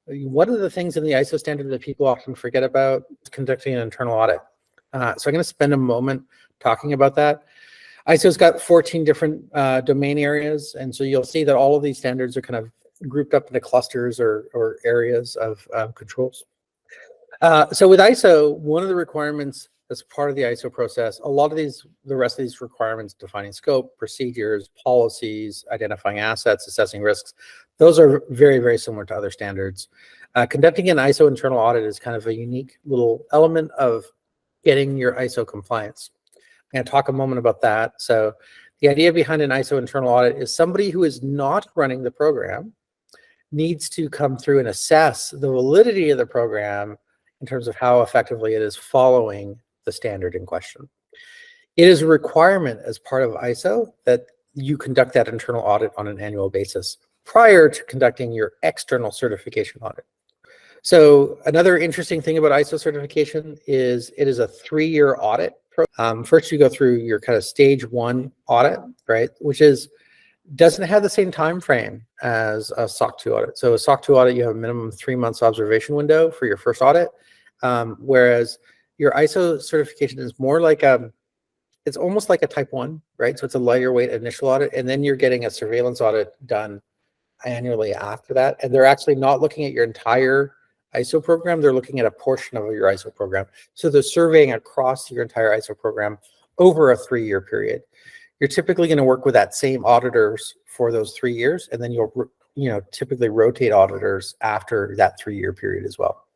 one of the things in the ISO standard that people often forget about is conducting an internal audit. So I'm going to spend a moment talking about that. ISO's got 14 different domain areas, and so you'll see that all of these standards are kind of grouped up into clusters or areas of controls. So with ISO, one of the requirements as part of the ISO process, a lot of the rest of these requirements, defining scope, procedures, policies, identifying assets, assessing risks, those are very, very similar to other standards. Conducting an ISO internal audit is kind of a unique little element of getting your ISO compliance. I'm going to talk a moment about that. So the idea behind an ISO internal audit is somebody who is not running the program needs to come through and assess the validity of the program in terms of how effectively it is following the standard in question. It is a requirement as part of ISO that you conduct that internal audit on an annual basis prior to conducting your external certification audit. So another interesting thing about ISO certification is it is a 3-year audit. First, you go through your kind of stage 1 audit, right, which doesn't have the same time frame as a SOC 2 audit. So a SOC 2 audit, you have a minimum 3 months observation window for your first audit, whereas your ISO certification is more like it's almost like a type 1, right? So it's a lighter weight initial audit, and then you're getting a surveillance audit done annually after that. And they're actually not looking at your entire ISO program, they're looking at a portion of your ISO program. So they're surveying across your entire ISO program over a 3-year period. You're typically going to work with that same auditors for those 3 years, and then you'll typically rotate auditors after that 3-year period as well.